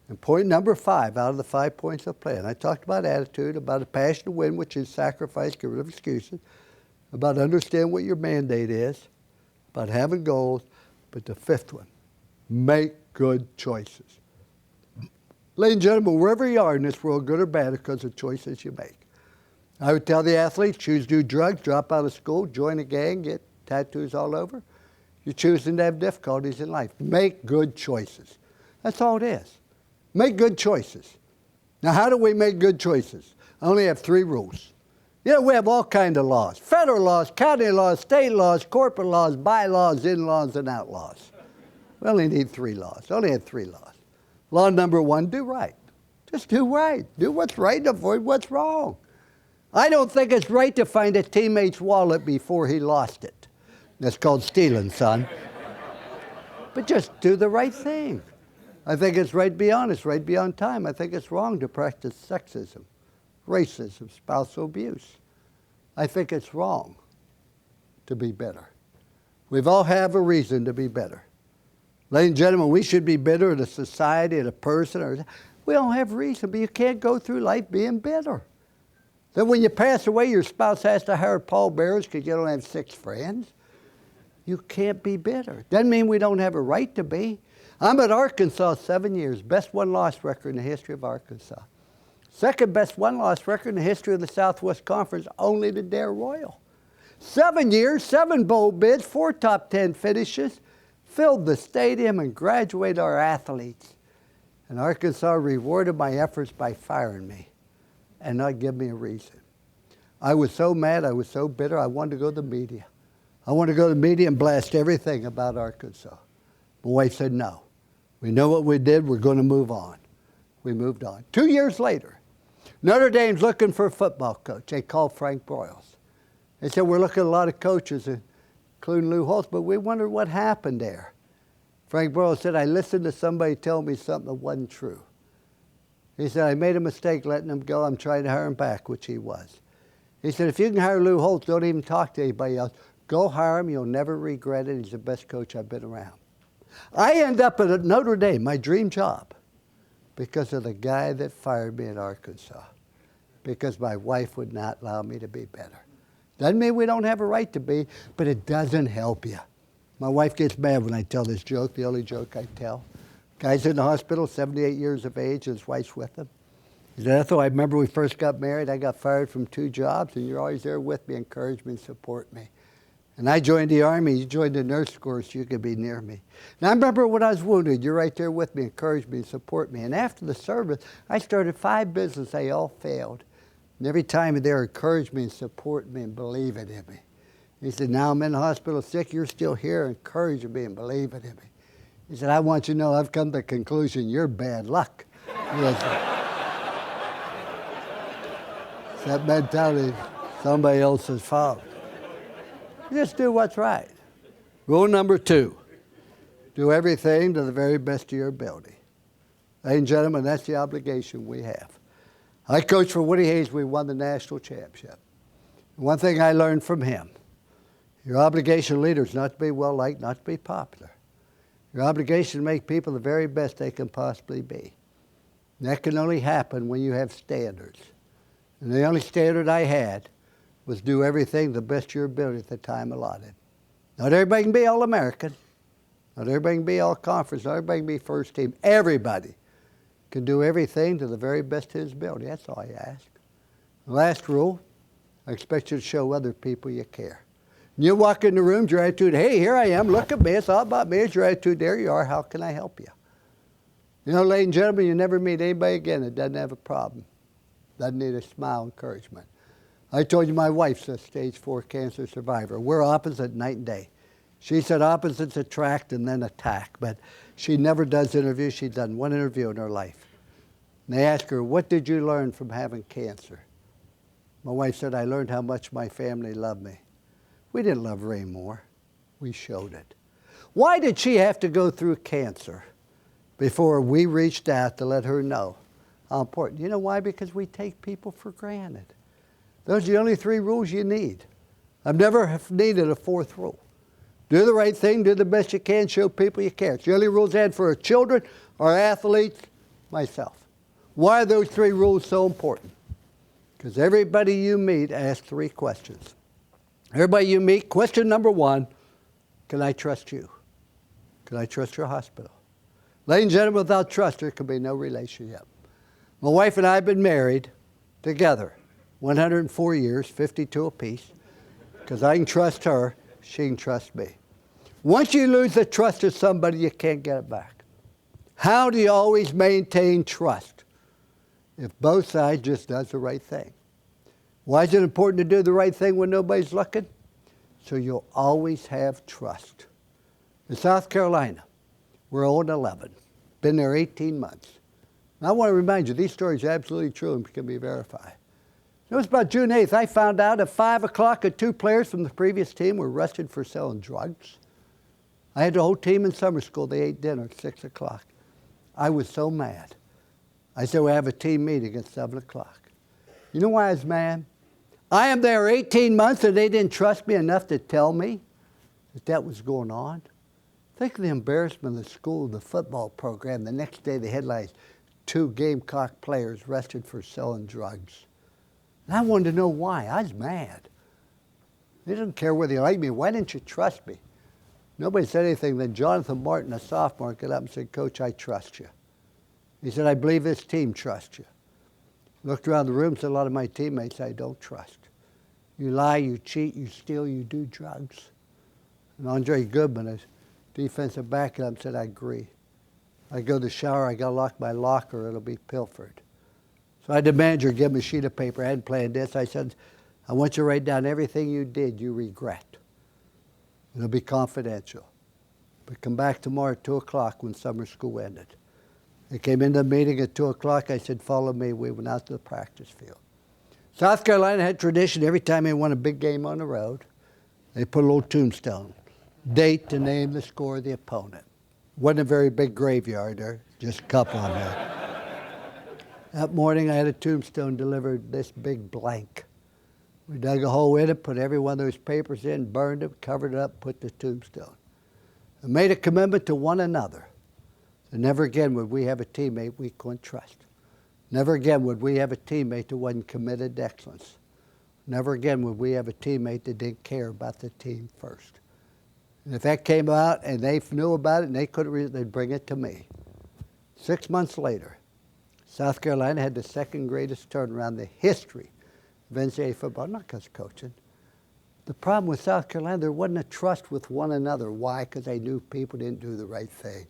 And point number 5 out of the 5 points of the plan, I talked about attitude, about a passion to win, which is sacrifice, get rid of excuses, about understanding what your mandate is, about having goals, but the 5th one, make good choices. Ladies and gentlemen, wherever you are in this world, good or bad, because of choices you make. I would tell the athletes, choose to do drugs, drop out of school, join a gang, get tattoos all over. You're choosing to have difficulties in life. Make good choices. That's all it is. Make good choices. Now, how do we make good choices? I only have 3 rules. You know, we have all kinds of laws. Federal laws, county laws, state laws, corporate laws, bylaws, in-laws, and outlaws. We only need 3 laws. I only had 3 laws. Law number 1, do right. Just do right. Do what's right and avoid what's wrong. I don't think it's right to find a teammate's wallet before he lost it. That's called stealing, son. But just do the right thing. I think it's right to be honest, right to be on time. I think it's wrong to practice sexism, racism, spousal abuse. I think it's wrong to be bitter. We've all have a reason to be bitter. Ladies and gentlemen, we should be bitter at a society, at a person. We don't have reason, but you can't go through life being bitter. Then when you pass away, your spouse has to hire pallbearers because you don't have 6 friends. You can't be bitter. Doesn't mean we don't have a right to be. I'm at Arkansas 7 years, best win-loss record in the history of Arkansas. Second best win-loss record in the history of the Southwest Conference, only to Dare Royal. 7 years, 7 bowl bids, 4 top 10 finishes, filled the stadium and graduated our athletes. And Arkansas rewarded my efforts by firing me and not giving me a reason. I was so mad, I was so bitter, I wanted to go to the media. I wanted to go to the media and blast everything about Arkansas. My wife said, no. We know what we did, we're going to move on. We moved on. 2 years later, Notre Dame's looking for a football coach. They called Frank Broyles. They said, we're looking at a lot of coaches, including Lou Holtz, but we wondered what happened there. Frank Broyles said, I listened to somebody tell me something that wasn't true. He said, I made a mistake letting him go. I'm trying to hire him back, which he was. He said, if you can hire Lou Holtz, don't even talk to anybody else. Go hire him. You'll never regret it. He's the best coach I've been around. I end up at Notre Dame, my dream job, because of the guy that fired me in Arkansas, because my wife would not allow me to be better. Doesn't mean we don't have a right to be, but it doesn't help you. My wife gets mad when I tell this joke, the only joke I tell. Guy's in the hospital, 78 years of age, and his wife's with him. He said, Ethel, I remember we first got married. I got fired from 2 jobs, and you're always there with me, encourage me, and support me. And I joined the Army. You joined the nurse corps so you could be near me. And I remember when I was wounded, you're right there with me, encourage me, and support me. And after the service, I started 5 businesses. They all failed. And every time they encouraged me and supported me and believing in me. He said, now I'm in the hospital sick. You're still here encouraging me and believing in me. He said, I want you to know I've come to the conclusion you're bad luck. It's that mentality, somebody else's fault. Just do what's right. Rule number 2, do everything to the very best of your ability. Ladies and gentlemen, that's the obligation we have. I coached for Woody Hayes. We won the national championship. One thing I learned from him, your obligation, leaders, not to be well-liked, not to be popular. Your obligation to make people the very best they can possibly be. And that can only happen when you have standards. And the only standard I had was do everything the best of your ability at the time allotted. Not everybody can be All-American. Not everybody can be All-Conference. Not everybody can be first team. Everybody can do everything to the very best of his ability. That's all I ask. The last rule, I expect you to show other people you care. And you walk in the room, your attitude, hey, here I am, look at me, it's all about me. It's your attitude, there you are, how can I help you? You know, ladies and gentlemen, you never meet anybody again that doesn't have a problem, doesn't need a smile, encouragement. I told you my wife's a stage 4 cancer survivor. We're opposite night and day. She said opposites attract and then attack, but she never does interviews. She's done 1 interview in her life. And they asked her, what did you learn from having cancer? My wife said, I learned how much my family loved me. We didn't love Ray more. We showed it. Why did she have to go through cancer before we reached out to let her know how important? You know why? Because we take people for granted. Those are the only 3 rules you need. I've never needed a 4th rule. Do the right thing, do the best you can, show people you care. It's the only rules I had for our children, our athletes, myself. Why are those 3 rules so important? Because everybody you meet asks 3 questions. Everybody you meet, question number 1, can I trust you? Can I trust your hospital? Ladies and gentlemen, without trust, there can be no relationship. My wife and I have been married together 104 years, 52 apiece, because I can trust her, she can trust me. Once you lose the trust of somebody, you can't get it back. How do you always maintain trust? If both sides just does the right thing. Why is it important to do the right thing when nobody's looking? So you'll always have trust. In South Carolina, we're 0-11. Been there 18 months. And I want to remind you, these stories are absolutely true and can be verified. It was about June 8th, I found out at 5 o'clock that 2 players from the previous team were arrested for selling drugs. I had the whole team in summer school. They ate dinner at 6 o'clock. I was so mad. I said, we have a team meeting at 7 o'clock. You know why I was mad? I am there 18 months and they didn't trust me enough to tell me that was going on. Think of the embarrassment of the school, the football program. The next day the headlines, 2 Gamecock players arrested for selling drugs. And I wanted to know why. I was mad. They didn't care whether you liked me. Why didn't you trust me? Nobody said anything. Then Jonathan Martin, a sophomore, got up and said, Coach, I trust you. He said, I believe this team trusts you. Looked around the room, said a lot of my teammates I don't trust. You lie, you cheat, you steal, you do drugs. And Andre Goodman, a defensive back, got up and said, I agree. I go to the shower, I got to lock my locker, it'll be pilfered. So I had the manager give me a sheet of paper. I hadn't planned this. I said, I want you to write down everything you did you regret. It'll be confidential. But come back tomorrow at 2 o'clock when summer school ended. They came into the meeting at 2 o'clock. I said, follow me. We went out to the practice field. South Carolina had tradition. Every time they won a big game on the road, they put a little tombstone. Date, the name, the score, the opponent. Wasn't a very big graveyard there, just a couple on there. That morning, I had a tombstone delivered this big blank. We dug a hole in it, put every one of those papers in, burned it, covered it up, put the tombstone. And made a commitment to one another. So never again would we have a teammate we couldn't trust. Never again would we have a teammate that wasn't committed to excellence. Never again would we have a teammate that didn't care about the team first. And if that came out and they knew about it and they couldn't, they'd bring it to me. 6 months later, South Carolina had the second greatest turnaround in the history of NCAA football, not because of coaching. The problem with South Carolina, there wasn't a trust with one another. Why? Because they knew people didn't do the right thing.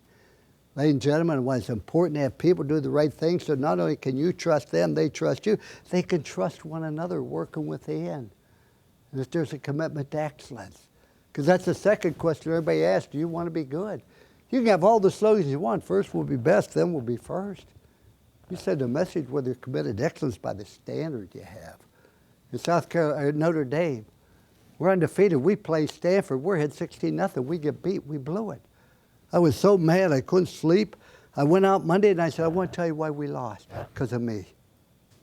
Ladies and gentlemen, when it's important to have people do the right thing, so not only can you trust them, they trust you, they can trust one another working within. And if there's a commitment to excellence. Because that's the second question everybody asks, do you want to be good? You can have all the slogans you want. First will be best, then will be first. You said the message whether you're committed to excellence by the standard you have. In South Carolina, Notre Dame, we're undefeated. We play Stanford. We're ahead 16-0. We get beat. We blew it. I was so mad I couldn't sleep. I went out Monday and I said, I want to tell you why we lost. Because of me.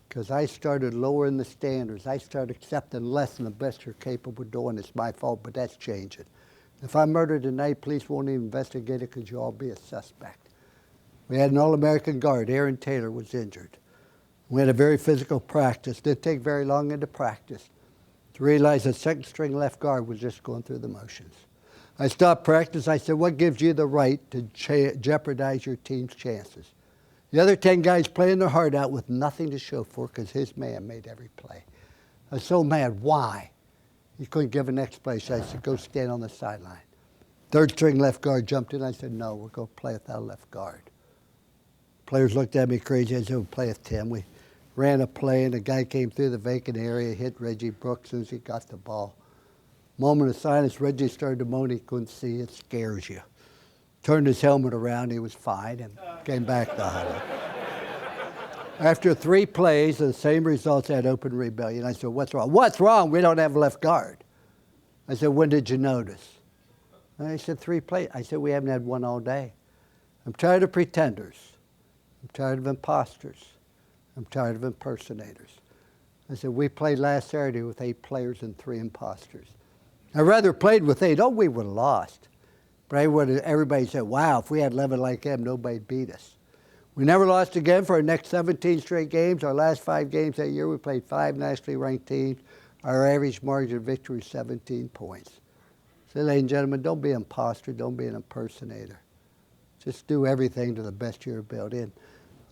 Because I started lowering the standards. I started accepting less than the best you're capable of doing. It's my fault, but that's changing. If I murder tonight, police won't even investigate it because you'll all be a suspect. We had an All-American guard. Aaron Taylor was injured. We had a very physical practice. Didn't take very long into practice to realize that second-string left guard was just going through the motions. I stopped practice. I said, what gives you the right to jeopardize your team's chances? The other 10 guys playing their heart out with nothing to show for because his man made every play. I was so mad. Why? He couldn't give an explanation. I said, go stand on the sideline. Third-string left guard jumped in. I said, no, we're going to play without a left guard. Players looked at me crazy. I said, we'll play with 10. We ran a play, and a guy came through the vacant area, hit Reggie Brooks as soon as he got the ball. Moment of silence, Reggie started to moan. He couldn't see. It scares you. Turned his helmet around. He was fine and came back to huddle. After 3 plays, the same results had open rebellion. I said, what's wrong? What's wrong? We don't have a left guard. I said, when did you notice? And he said, 3 plays. I said, we haven't had one all day. I'm tired of pretenders. I'm tired of imposters. I'm tired of impersonators. I said, we played last Saturday with 8 players and 3 imposters. I'd rather played with 8. Oh, we would have lost. But everybody said, wow, if we had 11 like them, nobody'd beat us. We never lost again for our next 17 straight games. Our last 5 games that year, we played 5 nationally ranked teams. Our average margin of victory is 17 points. So, ladies and gentlemen, don't be an imposter. Don't be an impersonator. Just do everything to the best of your ability. And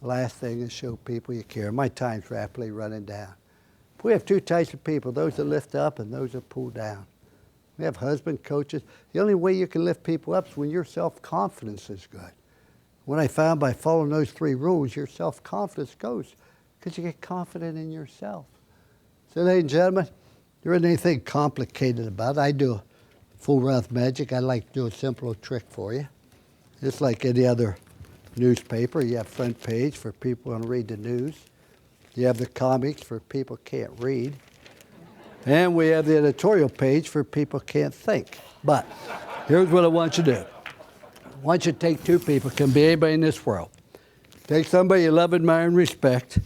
the last thing is show people you care. My time's rapidly running down. We have 2 types of people, those that lift up and those that pull down. We have husband coaches. The only way you can lift people up is when your self-confidence is good. What I found by following those 3 rules, your self-confidence goes because you get confident in yourself. So, ladies and gentlemen, there isn't anything complicated about it. I do full Ralph magic. I like to do a simple trick for you. Just like any other newspaper, you have front page for people who want to read the news. You have the comics for people who can't read. And we have the editorial page for people who can't think. But here's what I want you to do. I want you to take 2 people, can be anybody in this world. Take somebody you love, admire, and respect.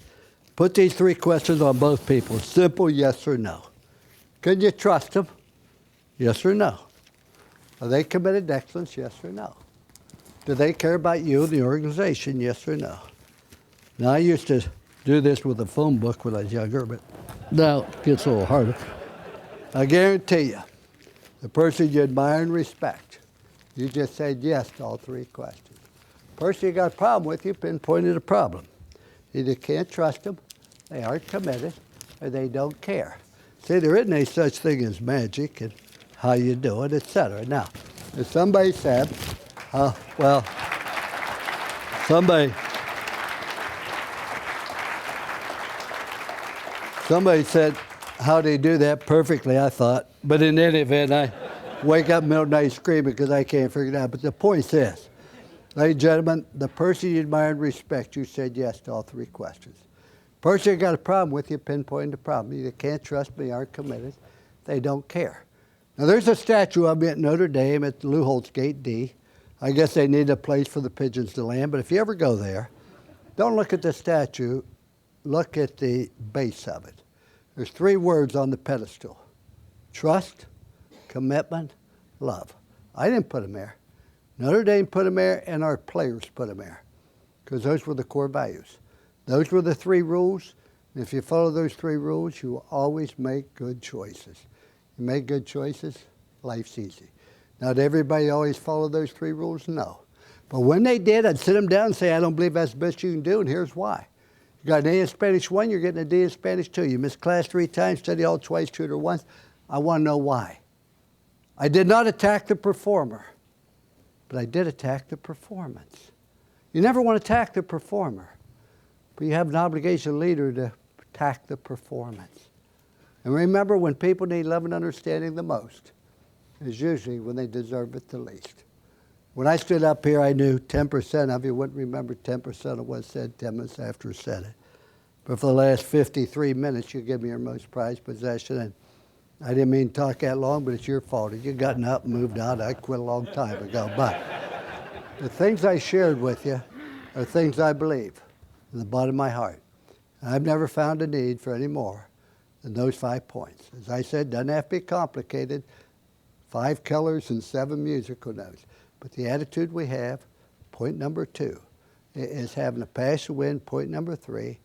Put these 3 questions on both people. Simple yes or no. Can you trust them? Yes or no. Are they committed to excellence? Yes or no. Do they care about you and the organization? Yes or no. Now, I used to do this with a phone book when I was younger, but now it gets a little harder. I guarantee you, the person you admire and respect, you just said yes to all 3 questions. The person you got a problem with, you pinpointed a problem. Either can't trust them, they aren't committed, or they don't care. See, there isn't any such thing as magic and how you do it, etc. Now, if somebody said, somebody said, how do you do that? Perfectly, I thought. But in any event, I wake up in the middle of the night screaming because I can't figure it out. But the point is, ladies and gentlemen, the person you admire and respect, you said yes to all 3 questions. The person you got a problem with, you pinpointed the problem. You can't trust me, aren't committed. They don't care. Now, there's a statue of me at Notre Dame at Lou Holtz Gate D. I guess they need a place for the pigeons to land. But if you ever go there, don't look at the statue. Look at the base of it. There's 3 words on the pedestal. Trust, commitment, love. I didn't put them there. Notre Dame put them there, and our players put them there because those were the core values. Those were the 3 rules. And if you follow those 3 rules, you will always make good choices. You make good choices, life's easy. Not everybody always followed those 3 rules, no. But when they did, I'd sit them down and say, I don't believe that's the best you can do, and here's why. You got an A in Spanish 1, you're getting a D in Spanish 2. You missed class 3 times, study all twice, tutor once. I want to know why. I did not attack the performer, but I did attack the performance. You never want to attack the performer, but you have an obligation, leader, to attack the performance. And remember, when people need love and understanding the most, is usually when they deserve it the least. When I stood up here, I knew 10% of you wouldn't remember 10% of what said 10 minutes after I said it. But for the last 53 minutes, you give me your most prized possession. And I didn't mean to talk that long, but it's your fault. If you'd gotten up and moved on, I quit a long time ago. But the things I shared with you are things I believe in the bottom of my heart. And I've never found a need for any more than those 5 points. As I said, doesn't have to be complicated. 5 colors and 7 musical notes. But the attitude we have, point number 2, is having a passion to win. Point number 3,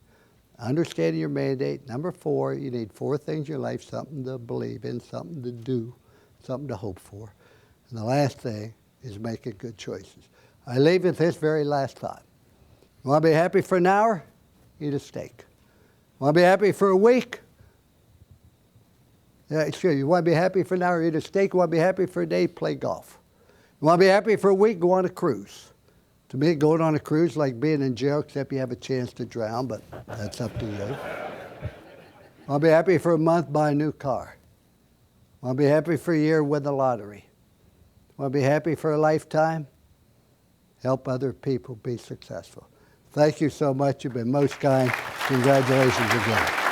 understanding your mandate. Number 4, you need 4 things in your life: something to believe in, something to do, something to hope for. And the last thing is making good choices. I leave with this very last thought. You want to be happy for an hour? Eat a steak. Want to be happy for a week? Yeah, sure. You want to be happy for an hour? Eat a steak. You want to be happy for a day? Play golf. You want to be happy for a week? Go on a cruise. To me, going on a cruise is like being in jail, except you have a chance to drown, but that's up to you. Want to be happy for a month? Buy a new car. Want to be happy for a year? Win the lottery. Want to be happy for a lifetime? Help other people be successful. Thank you so much. You've been most kind. Congratulations again.